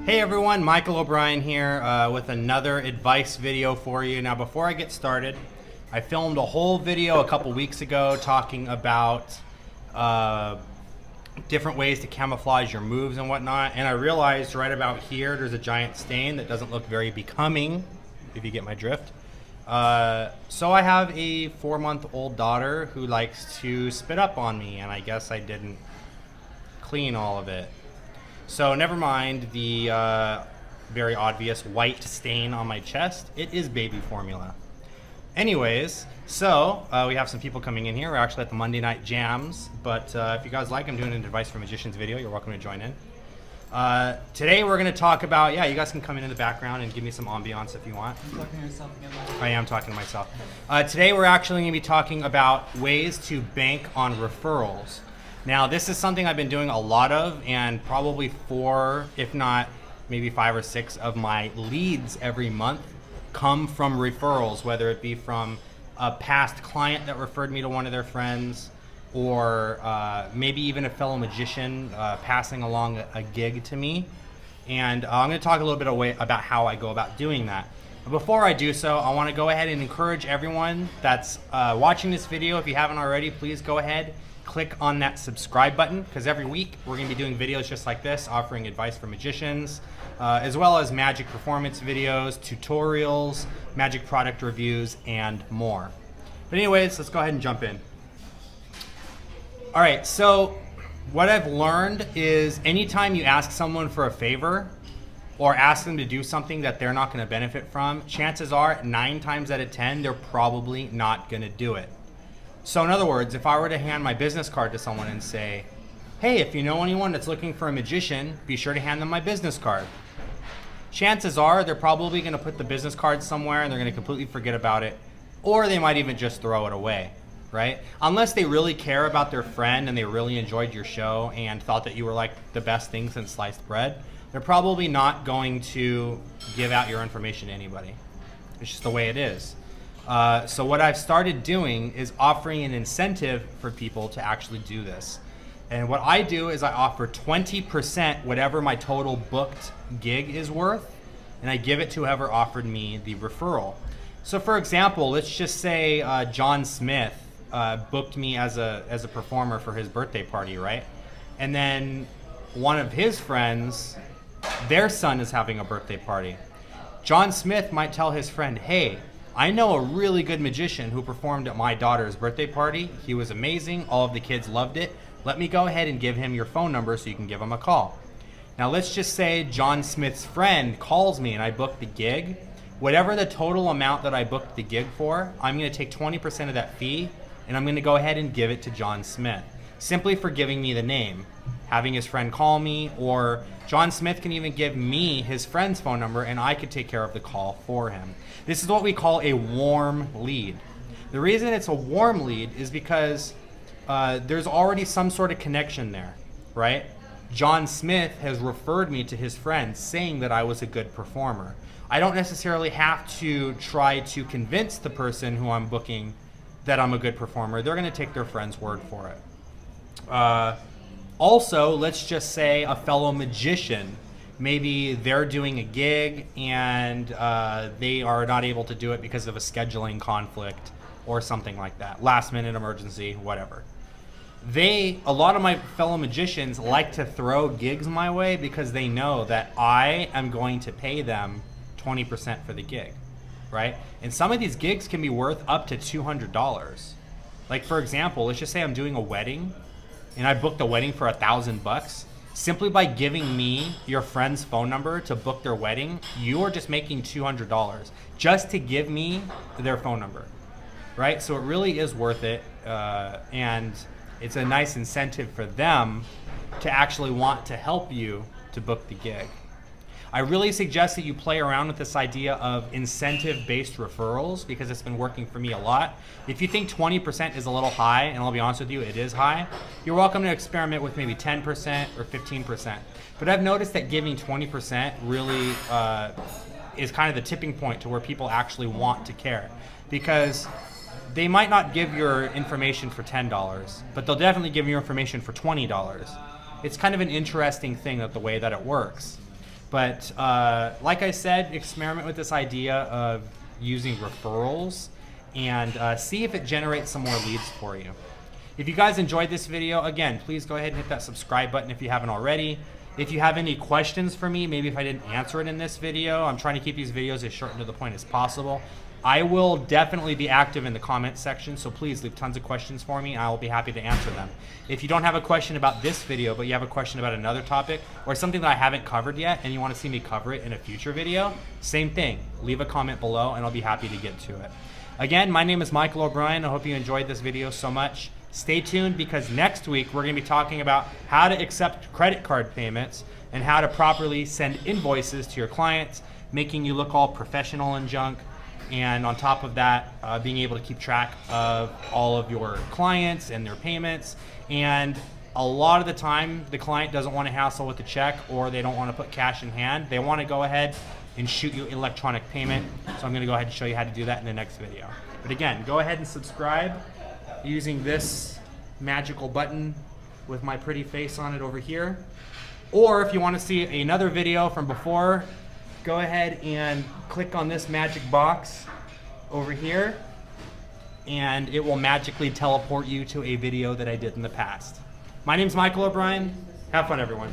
Hey everyone, Michael O'Brien here with another advice video for you. Now before I get started, I filmed a whole video a couple weeks ago talking about different ways to camouflage your moves and whatnot, and I realized right about here there's a giant stain that doesn't look very becoming, if you get my drift. So I have a 4-month-old daughter who likes to spit up on me, and I guess I didn't clean all of it. So never mind the very obvious white stain on my chest. It is baby formula. Anyways, so we have some people coming in here. We're actually at the Monday Night Jams, but if you guys like, I'm doing an Advice for Magicians video. You're welcome to join in. Today we're going to talk about, you guys can come in the background and give me some ambiance if you want. You're talking to yourself again? I am talking to myself. Today we're actually going to be talking about ways to bank on referrals. Now, this is something I've been doing a lot of, and probably 4, if not maybe 5 or 6 of my leads every month come from referrals, whether it be from a past client that referred me to one of their friends, or maybe even a fellow magician passing along a gig to me. And I'm going to talk a little bit about how I go about doing that. But before I do so, I want to go ahead and encourage everyone that's watching this video. If you haven't already, please go ahead, click on that subscribe button, because every week we're going to be doing videos just like this, offering advice for magicians, as well as magic performance videos, tutorials, magic product reviews, and more. But anyways, let's go ahead and jump in. All right, so what I've learned is anytime you ask someone for a favor or ask them to do something that they're not going to benefit from, chances are 9 times out of 10, they're probably not going to do it. So in other words, if I were to hand my business card to someone and say, hey, if you know anyone that's looking for a magician, be sure to hand them my business card. Chances are they're probably going to put the business card somewhere and they're going to completely forget about it, or they might even just throw it away, right? Unless they really care about their friend and they really enjoyed your show and thought that you were like the best thing since sliced bread, they're probably not going to give out your information to anybody. It's just the way it is. So what I've started doing is offering an incentive for people to actually do this. And what I do is I offer 20% whatever my total booked gig is worth, and I give it to whoever offered me the referral. So for example, let's just say John Smith booked me as a performer for his birthday party, right? And then one of his friends, their son is having a birthday party. John Smith might tell his friend, hey, I know a really good magician who performed at my daughter's birthday party. He was amazing. All of the kids loved it. Let me go ahead and give him your phone number so you can give him a call. Now let's just say John Smith's friend calls me and I book the gig. Whatever the total amount that I booked the gig for, I'm going to take 20% of that fee and I'm going to go ahead and give it to John Smith, simply for giving me the name, having his friend call me, or John Smith can even give me his friend's phone number and I could take care of the call for him. This is what we call a warm lead. The reason it's a warm lead is because there's already some sort of connection there, right? John Smith has referred me to his friends saying that I was a good performer. I don't necessarily have to try to convince the person who I'm booking that I'm a good performer. They're going to take their friend's word for it. Also, let's just say a fellow magician. Maybe they're doing a gig and they are not able to do it because of a scheduling conflict or something like that. Last minute emergency, whatever. A lot of my fellow magicians like to throw gigs my way because they know that I am going to pay them 20% for the gig, right? And some of these gigs can be worth up to $200. Like for example, let's just say I'm doing a wedding and I booked a wedding for $1,000. Simply by giving me your friend's phone number to book their wedding, you are just making $200 just to give me their phone number, right? So it really is worth it, and it's a nice incentive for them to actually want to help you to book the gig. I really suggest that you play around with this idea of incentive-based referrals because it's been working for me a lot. If you think 20% is a little high, and I'll be honest with you, it is high, you're welcome to experiment with maybe 10% or 15%. But I've noticed that giving 20% really is kind of the tipping point to where people actually want to care, because they might not give your information for $10, but they'll definitely give you information for $20. It's kind of an interesting thing, that the way that it works. But like I said, experiment with this idea of using referrals and see if it generates some more leads for you. If you guys enjoyed this video, again, please go ahead and hit that subscribe button if you haven't already. If you have any questions for me, maybe if I didn't answer it in this video, I'm trying to keep these videos as short and to the point as possible. I will definitely be active in the comment section, so please leave tons of questions for me. I will be happy to answer them. If you don't have a question about this video, but you have a question about another topic or something that I haven't covered yet and you want to see me cover it in a future video, same thing. Leave a comment below and I'll be happy to get to it. Again, my name is Michael O'Brien. I hope you enjoyed this video so much. Stay tuned because next week we're going to be talking about how to accept credit card payments and how to properly send invoices to your clients, making you look all professional and junk. And on top of that, being able to keep track of all of your clients and their payments. And a lot of the time, the client doesn't want to hassle with the check or they don't want to put cash in hand. They want to go ahead and shoot you electronic payment. So I'm going to go ahead and show you how to do that in the next video. But again, go ahead and subscribe using this magical button with my pretty face on it over here. Or if you want to see another video from before, go ahead and click on this magic box over here and it will magically teleport you to a video that I did in the past. My name's Michael O'Brien. Have fun, everyone.